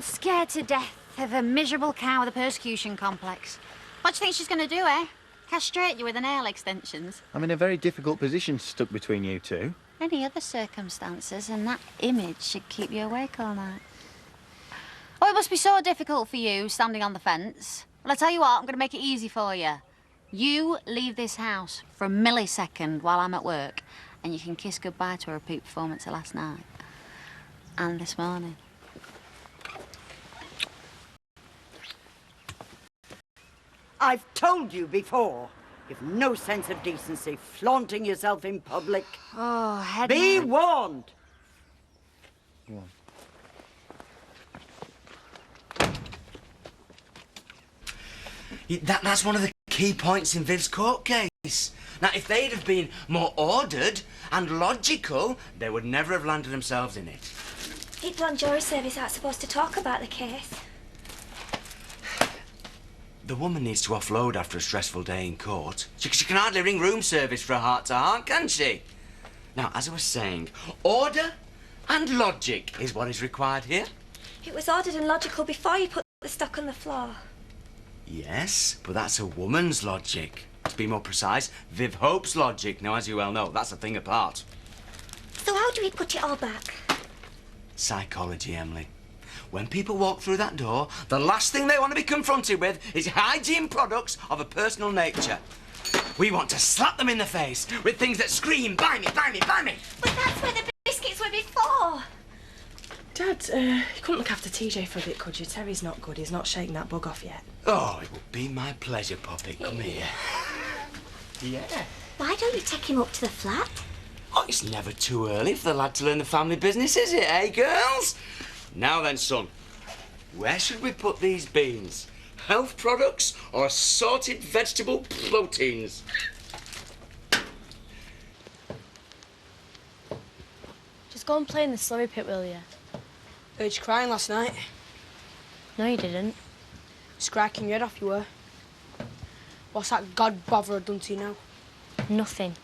scared to death of a miserable cow with a persecution complex. What do you think she's going to do, eh? Castrate you with her nail extensions? I'm in a very difficult position stuck between you two. Any other circumstances, and that image should keep you awake all night. Oh, it must be so difficult for you, standing on the fence. Well, I tell you what, I'm going to make it easy for you. You leave this house for a millisecond while I'm at work, and you can kiss goodbye to a repeat performance of last night. And this morning. I've told you before, you've no sense of decency, flaunting yourself in public. Oh, head. Be warned! Go on. That's one of the key points in Viv's court case. Now, if they'd have been more ordered and logical, they would never have landed themselves in it. People on jury service aren't supposed to talk about the case. The woman needs to offload after a stressful day in court. She can hardly ring room service for a heart-to-heart, can she? Now, as I was saying, order and logic is what is required here. It was ordered and logical before you put the stock on the floor. Yes, but that's a woman's logic. To be more precise, Viv Hope's logic. Now, as you well know, that's a thing apart. So how do we put it all back? Psychology, Emily. When people walk through that door, the last thing they want to be confronted with is hygiene products of a personal nature. We want to slap them in the face with things that scream, buy me, buy me, buy me. But that's where the biscuits were before. Dad, you couldn't look after TJ for a bit, could you? Terry's not good. He's not shaking that bug off yet. Oh, it will be my pleasure, Poppy. Come here. Yeah. Why don't you take him up to the flat? Oh, it's never too early for the lad to learn the family business, is it, eh, girls? Now then, son, where should we put these beans? Health products or assorted vegetable proteins? Just go and play in the slurry pit, will you? Heard you crying last night. No, you didn't. Scracking your head off, you were. What's that god bother done to you now? Nothing.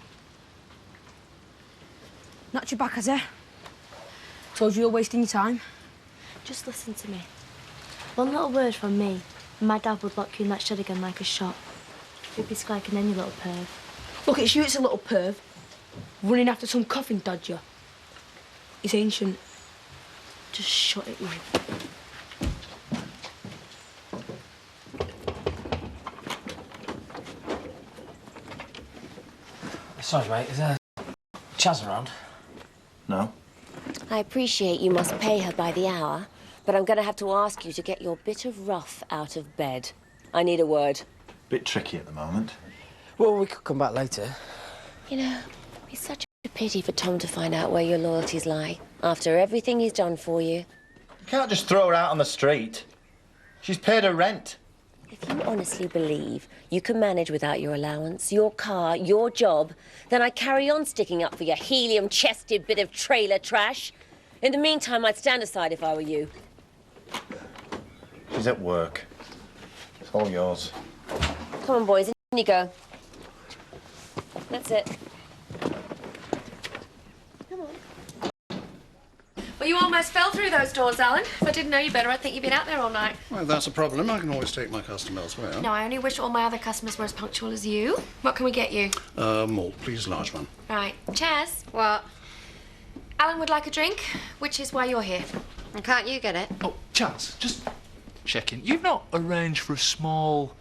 Knocked you back, has he? Told you you're wasting your time. Just listen to me. One little word from me, and my dad would lock you in that shed again like a shot. You'd be skanking then, you little perv. Look, it's you, it's a little perv. Running after some coffin dodger. He's ancient. Just shut it, you. Sorry, mate, is Chaz around? No. I appreciate you must pay her by the hour, but I'm going to have to ask you to get your bit of rough out of bed. I need a word. Bit tricky at the moment. Well, we could come back later. You know, it's such a pity for Tom to find out where your loyalties lie, after everything he's done for you. You can't just throw her out on the street. She's paid her rent. If you honestly believe you can manage without your allowance, your car, your job, then I'd carry on sticking up for your helium-chested bit of trailer trash. In the meantime, I'd stand aside if I were you. She's at work. It's all yours. Come on, boys, in you go. That's it. Come on. Well, you almost fell through those doors, Alan. If I didn't know you better, I'd think you'd been out there all night. Well, if that's a problem, I can always take my custom elsewhere. No, I only wish all my other customers were as punctual as you. What can we get you? Malt, please, large one. Right. Chaz? What? Alan would like a drink, which is why you're here. And can't you get it? Oh, Chaz, just checking. You've not arranged for a small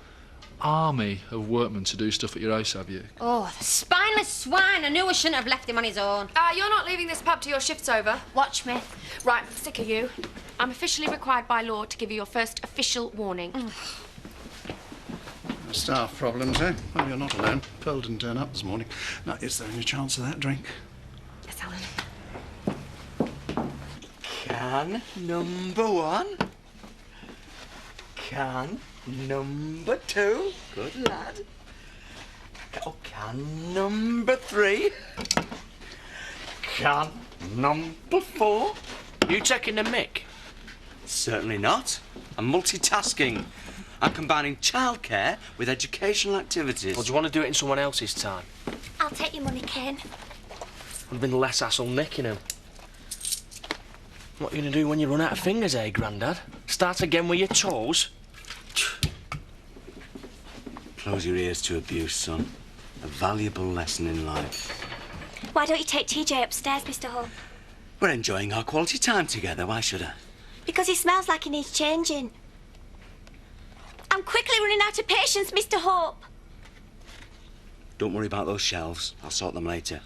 army of workmen to do stuff at your house, have you? Oh, the spineless swine. I knew I shouldn't have left him on his own. You're not leaving this pub till your shift's over. Watch me. Right, I'm sick of you. I'm officially required by law to give you your first official warning. Staff problems, eh? Well, you're not alone. Pearl didn't turn up this morning. Now, is there any chance of that drink? Yes, Alan. Can number one. Can number two. Good lad. Oh, can number three. Can number four. You taking the mick? Certainly not. I'm multitasking. I'm combining childcare with educational activities. Or do you want to do it in someone else's time? I'll take your money, Ken. Would have been less hassle nicking him. What are you going to do when you run out of fingers, eh, Grandad? Start again with your toes? Close your ears to abuse, son. A valuable lesson in life. Why don't you take TJ upstairs, Mr. Hope? We're enjoying our quality time together. Why should I? Because he smells like he needs changing. I'm quickly running out of patience, Mr. Hope. Don't worry about those shelves. I'll sort them later.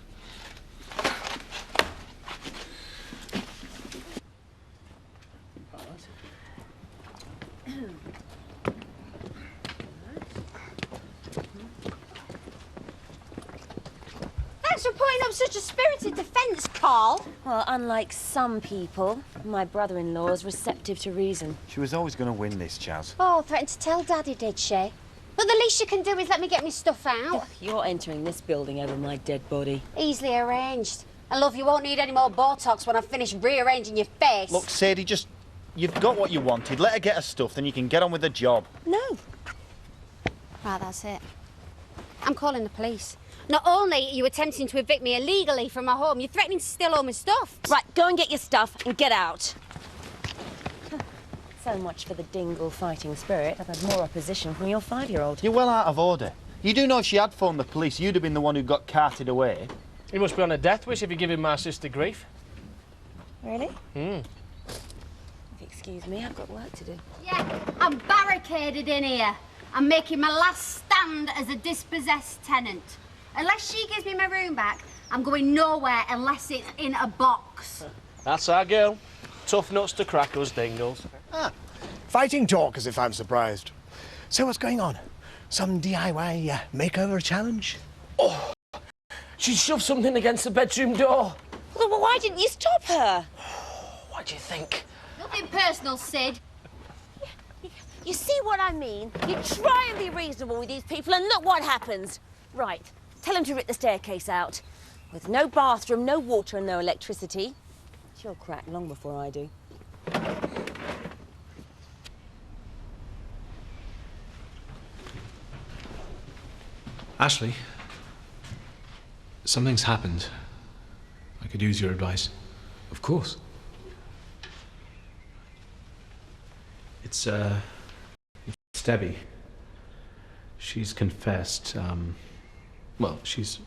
Thanks for putting up such a spirited defence, Carl. Well, unlike some people, my brother-in-law is receptive to reason. She was always going to win this, Chaz. Oh, threatened to tell Daddy, did she? But the least you can do is let me get my stuff out. You're entering this building over my dead body. Easily arranged. And love, you won't need any more Botox when I've finished rearranging your face. Look, Sadie, you've got what you wanted. Let her get her stuff, then you can get on with the job. No. Right, that's it. I'm calling the police. Not only are you attempting to evict me illegally from my home, you're threatening to steal all my stuff. Right, go and get your stuff and get out. So much for the dingle fighting spirit. I've had more opposition from your 5-year-old. You're well out of order. You do know if she had phoned the police, you'd have been the one who got carted away. He must be on a death wish if you're giving my sister grief. Really? Hmm. If you excuse me, I've got work to do. Yeah, I'm barricaded in here. I'm making my last stand as a dispossessed tenant. Unless she gives me my room back, I'm going nowhere unless it's in a box. That's our girl. Tough nuts to crack us dingles. Ah, fighting talk, as if I'm surprised. So what's going on? Some DIY makeover challenge? Oh, she shoved something against the bedroom door. Well, why didn't you stop her? What do you think? Nothing personal, Sid. You see what I mean? You try and be reasonable with these people and look what happens. Right, tell them to rip the staircase out. With no bathroom, no water and no electricity. She'll crack long before I do. Ashley, something's happened. I could use your advice. Of course. It's Debbie. She's confessed. Well, she's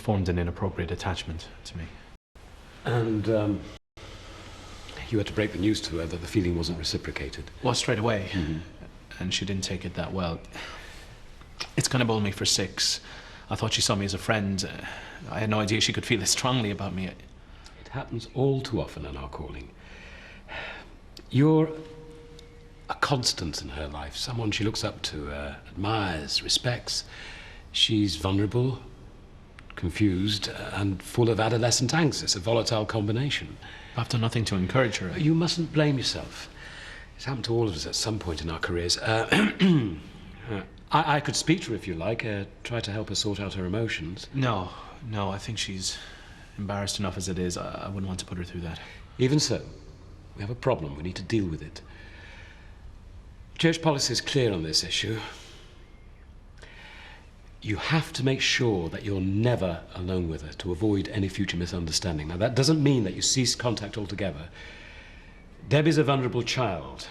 formed an inappropriate attachment to me. And you had to break the news to her that the feeling wasn't reciprocated. Well, straight away. And she didn't take it that well. It's kind of bowled me for 6. I thought she saw me as a friend. I had no idea she could feel as strongly about me. It happens all too often in our calling. You're a constant in her life, someone she looks up to, admires, respects. She's vulnerable, confused, and full of adolescent angst. It's a volatile combination. I've done nothing to encourage her. You mustn't blame yourself. It's happened to all of us at some point in our careers. I could speak to her if you like, try to help her sort out her emotions. No, I think she's embarrassed enough as it is. I wouldn't want to put her through that. Even so, we have a problem. We need to deal with it. Church policy is clear on this issue. You have to make sure that you're never alone with her to avoid any future misunderstanding. Now, that doesn't mean that you cease contact altogether. Debbie's a vulnerable child.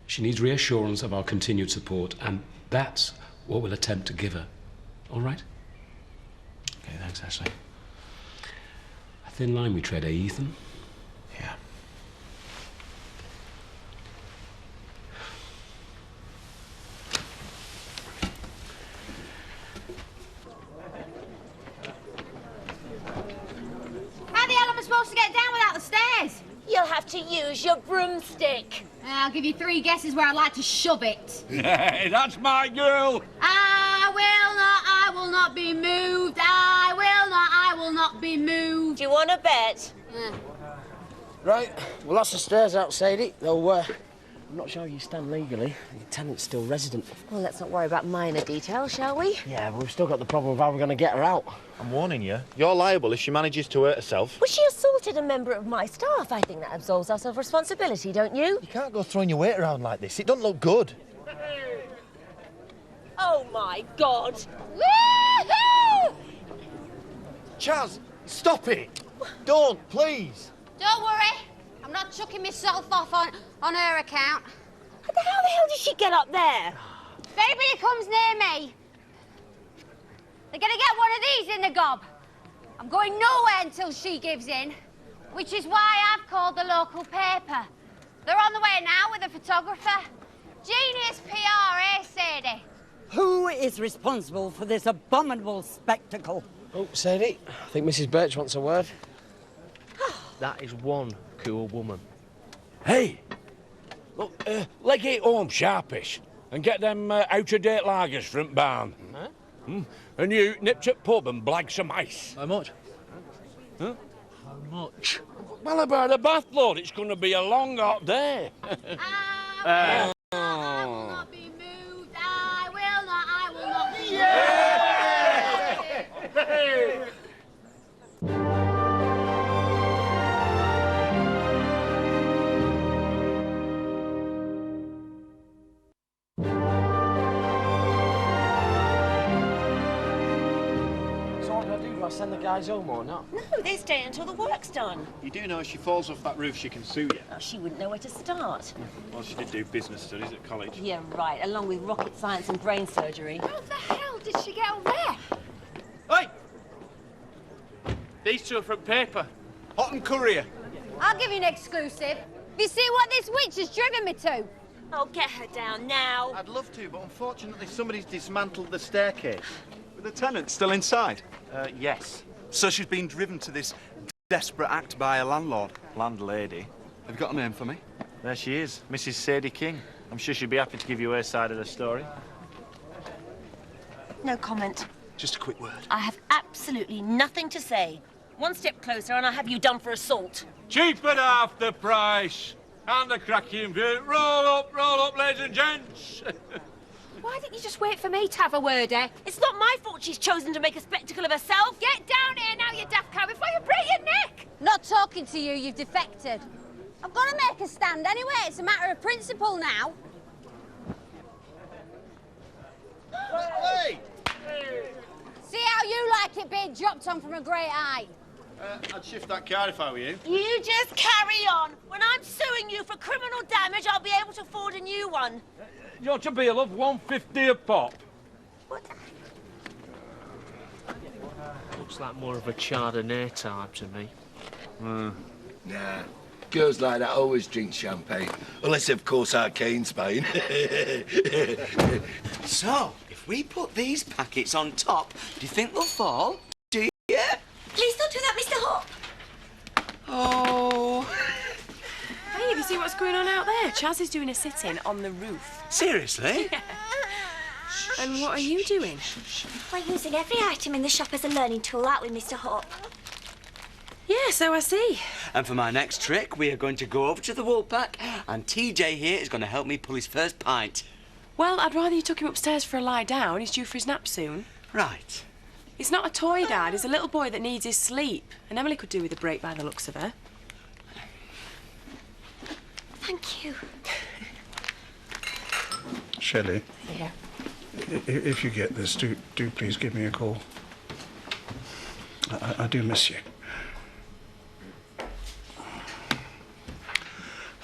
She needs reassurance of our continued support, and that's what we'll attempt to give her. All right? Okay, thanks, Ashley. A thin line we tread, eh, Ethan? Yeah. How the hell am I supposed to get down without the stairs? You'll have to use your broomstick. I'll give you 3 guesses where I'd like to shove it. Hey, that's my girl. I will not be moved. I will not be moved. Do you want to bet? Right, well, that's the stairs out, Sadie. Though, I'm not sure how you stand legally. Your tenant's still resident. Well, let's not worry about minor details, shall we? Yeah, but we've still got the problem of how we're going to get her out. I'm warning you. You're liable if she manages to hurt herself. Well, she assaulted a member of my staff. I think that absolves us of responsibility, don't you? You can't go throwing your weight around like this. It doesn't look good. Oh, my God. Woohoo! Chaz, stop it. Don't, please. Don't worry. I'm not chucking myself off on her account. How the hell did she get up there? If anybody comes near me, they're gonna get one of these in the gob. I'm going nowhere until she gives in, which is why I've called the local paper. They're on the way now with a photographer. Genius PR, eh, Sadie? Who is responsible for this abominable spectacle? Oh, Sadie, I think Mrs. Birch wants a word. That is one cool woman. Hey! Look, leg it home sharpish and get them out-of-date lagers from the barn. Huh? And you nip to the pub and blag some ice. How much? Huh? How much? Well, about a bath load. It's going to be a long, hot day. I will not be moved. I will not be moved. Yeah! So what do I do? Do I send the guys home or not? No, they stay until the work's done. You do know if she falls off that roof, she can sue you. Oh, she wouldn't know where to start. Well, she did do business studies at college. Yeah, right, along with rocket science and brain surgery. How the hell did she get on there? Hey! These two are from paper. Hot and Courier. I'll give you an exclusive. Have you seen what this witch has driven me to? Oh, get her down now. I'd love to, but unfortunately somebody's dismantled the staircase. The tenant's still inside? Yes. So she's been driven to this desperate act by a landlady. Have you got a name for me? There she is, Mrs. Sadie King. I'm sure she'd be happy to give you her side of the story. No comment. Just a quick word. I have absolutely nothing to say. One step closer and I'll have you done for assault. Cheap at half the price. And the cracking view. Roll up, ladies and gents. Why didn't you just wait for me to have a word, eh? It's not my fault she's chosen to make a spectacle of herself. Get down here now, you daft cow, before you break your neck! Not talking to you, you've defected. I've got to make a stand anyway. It's a matter of principle now. Hey! See how you like it being dropped on from a great height? I'd shift that car if I were you. You just carry on. When I'm suing you for criminal damage, I'll be able to afford a new one. You're to be, love, 150 a pop. Looks like more of a Chardonnay type to me. Nah. Girls like that always drink champagne. Unless, of course, Arcane's Spain. So, if we put these packets on top, do you think they'll fall? Do you? Please don't do that, Mr. Hope. Oh. Hey, have you seen what's going on out there? Chaz is doing a sit-in on the roof. Seriously? Yeah. And what are you doing? We're using every item in the shop as a learning tool, aren't we, Mr. Hope? Yeah, so I see. And for my next trick, we are going to go over to the Woolpack, and TJ here is going to help me pull his first pint. Well, I'd rather you took him upstairs for a lie down. He's due for his nap soon. Right. He's not a toy, Dad. He's a little boy that needs his sleep. And Emily could do with a break by the looks of her. Thank you. Shelley, Yeah. if you get this, do please give me a call. I do miss you.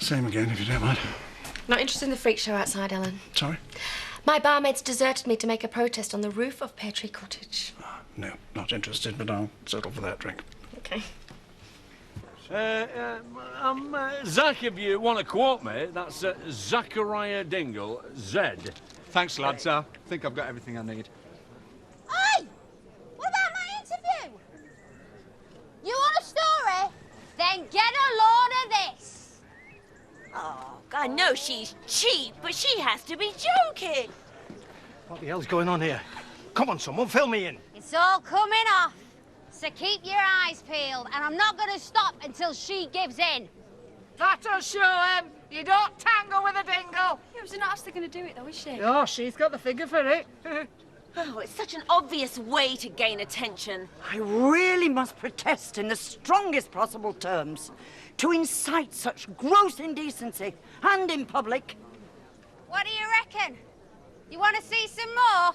Same again, if you don't mind. Not interested in the freak show outside, Ellen. Sorry? My barmaid's deserted me to make a protest on the roof of Pear Tree Cottage. No, not interested, but I'll settle for that drink. Okay. Zach, if you want to quote me, that's Zachariah Dingle, Z. Thanks, lads. I think I've got everything I need. Hey! What about my interview? You want a story? Then get a load of this. Oh, I know she's cheap, but she has to be joking. What the hell's going on here? Come on, someone, fill me in. It's all coming off. So keep your eyes peeled, and I'm not going to stop until she gives in. That'll show him. You don't tangle with a dingle. Yeah, she's not actually going to do it, though, is she? Oh, she's got the figure for it. Oh, it's such an obvious way to gain attention. I really must protest in the strongest possible terms. To incite such gross indecency, and in public. What do you reckon? You want to see some more?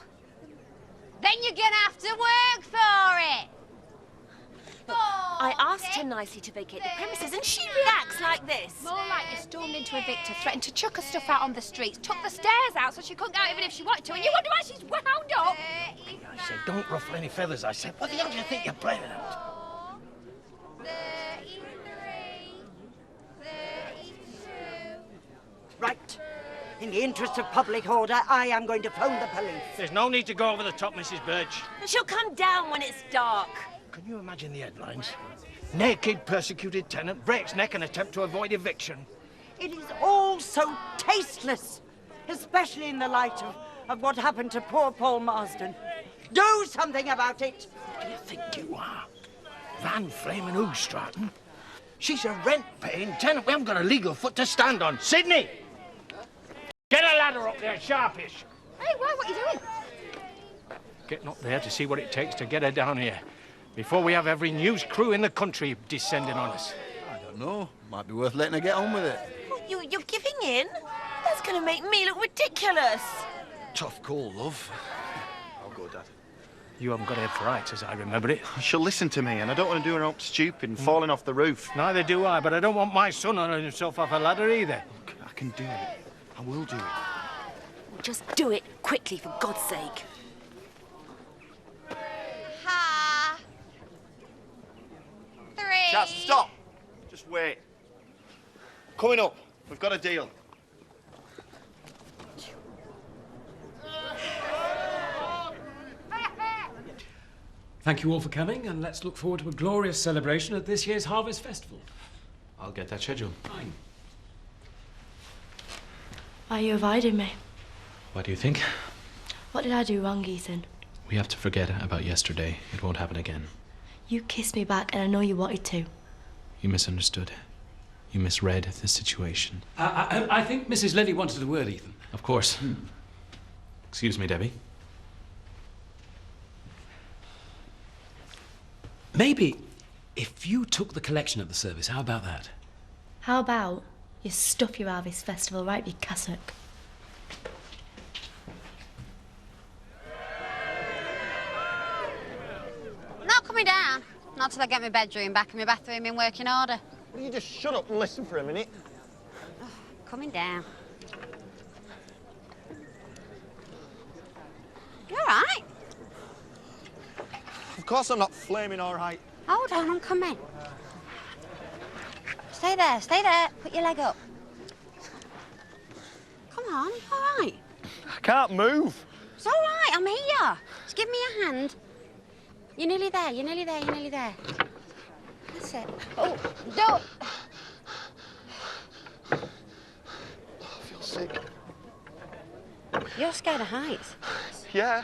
Then you're going to have to work for it. I asked her nicely to vacate the premises and she reacts like this. More like you stormed into a Victor, threatened to chuck her stuff out on the streets, took the stairs out so she couldn't go out even if she wanted to, and you wonder why she's wound up? I said, don't ruffle any feathers, I said. What the hell do you think you're playing at? 33, 32. Right. In the interest of public order, I am going to phone the police. There's no need to go over the top, Mrs. Birch. And she'll come down when it's dark. Can you imagine the headlines? Naked persecuted tenant breaks neck and attempt to avoid eviction. It is all so tasteless, especially in the light of what happened to poor Paul Marsden. Do something about it. What do you think you are? Van Flamin' Hoo, Stratton? She's a rent-paying tenant. We haven't got a legal foot to stand on. Sydney! Get a ladder up there, sharpish. Hey, what are you doing? Getting up there to see what it takes to get her down here. Before we have every news crew in the country descending on us. I don't know. Might be worth letting her get on with it. You're giving in? That's going to make me look ridiculous. Tough call, love. I'll go, Dad. You haven't got head for heights, as I remember it. She'll listen to me, and I don't want to do her up stupid and falling off the roof. Neither do I, but I don't want my son on himself off a ladder either. Look, I can do it. I will do it. Just do it quickly, for God's sake. Ha! 3. Chaz, stop! Just wait. Coming up. We've got a deal. Thank you all for coming, and let's look forward to a glorious celebration at this year's Harvest Festival. I'll get that schedule. Fine. Why are you avoiding me? What do you think? What did I do wrong, Ethan? We have to forget about yesterday. It won't happen again. You kissed me back, and I know you wanted to. You misunderstood. You misread the situation. I think Mrs. Lilly wanted a word, Ethan. Of course. Excuse me, Debbie. Maybe if you took the collection at the service, how about that? How about you stuff your Harvest Festival right up your cassock? I'm not coming down. Not till I get my bedroom back and my bathroom in working order. Will you just shut up and listen for a minute? Oh, coming down. You all right? Of course I'm not flaming all right. Hold on, I'm coming. Stay there, stay there. Put your leg up. Come on, you all right? I can't move. It's all right, I'm here. Just give me a hand. You're nearly there, you're nearly there, you're nearly there. That's it. Oh, don't. I feel sick. You're scared of heights. Yeah,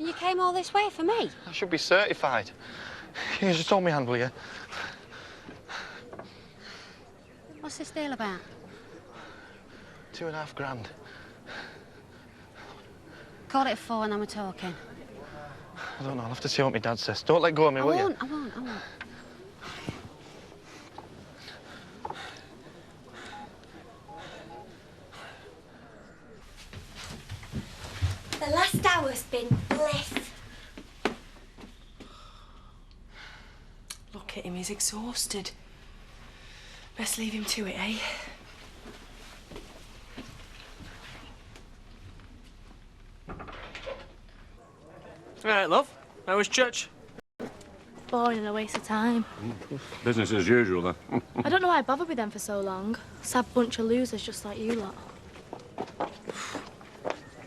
And you came all this way for me? I should be certified. You just hold me hand, will you? What's this deal about? $2.5 grand. Call it 4 and then we're talking. I don't know, I'll have to see what my dad says. Don't let go of me, will you? I won't. The last hour's been bliss. Look at him, he's exhausted. Best leave him to it, eh? All right, love. How was church? Boring and a waste of time. Business as usual, then. I don't know why I bothered with them for so long. Sad bunch of losers just like you lot.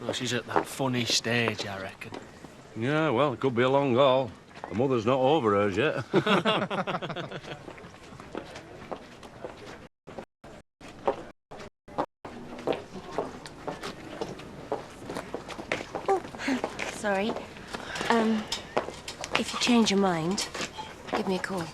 Well, she's at that funny stage, I reckon. Yeah, well, it could be a long haul. The mother's not over hers yet. Sorry. If you change your mind, give me a call.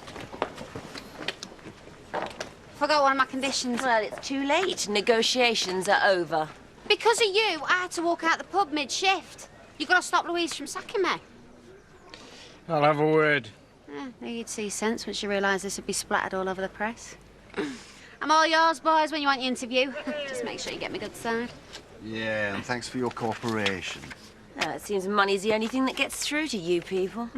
Forgot one of my conditions. Well, it's too late. Negotiations are over. Because of you, I had to walk out the pub mid-shift. You got to stop Louise from sacking me. I'll have a word. Knew you'd see sense once you realised this would be splattered all over the press. I'm all yours, boys, when you want your interview. Just make sure you get me good side. Yeah, and thanks for your cooperation. It seems money's the only thing that gets through to you people.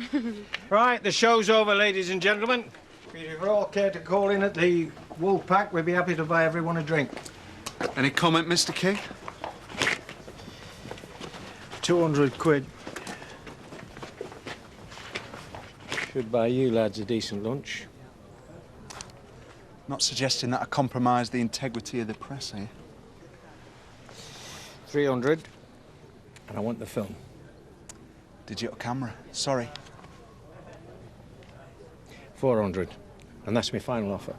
Right, the show's over, ladies and gentlemen. If you're all care to call in at the Wolf Pack, we'd be happy to buy everyone a drink. Any comment, Mr. King? 200 quid. Should buy you lads a decent lunch. Not suggesting that I compromise the integrity of the press here. 300. And I want the film. Digital camera. Sorry. 400. And that's my final offer.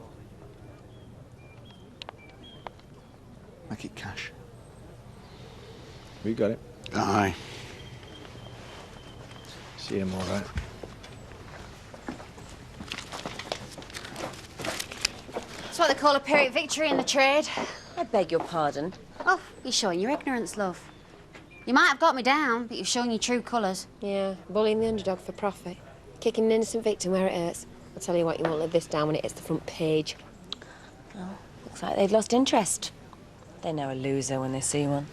Make it cash. We got it. Aye. See him all right. It's what they call a Pyrrhic victory in the trade. I beg your pardon. Oh, you're showing your ignorance, love. You might have got me down, but you've shown your true colours. Yeah, bullying the underdog for profit. Kicking an innocent victim where it hurts. I'll tell you what, you won't live this down when it hits the front page. Oh, looks like they've lost interest. They know a loser when they see one.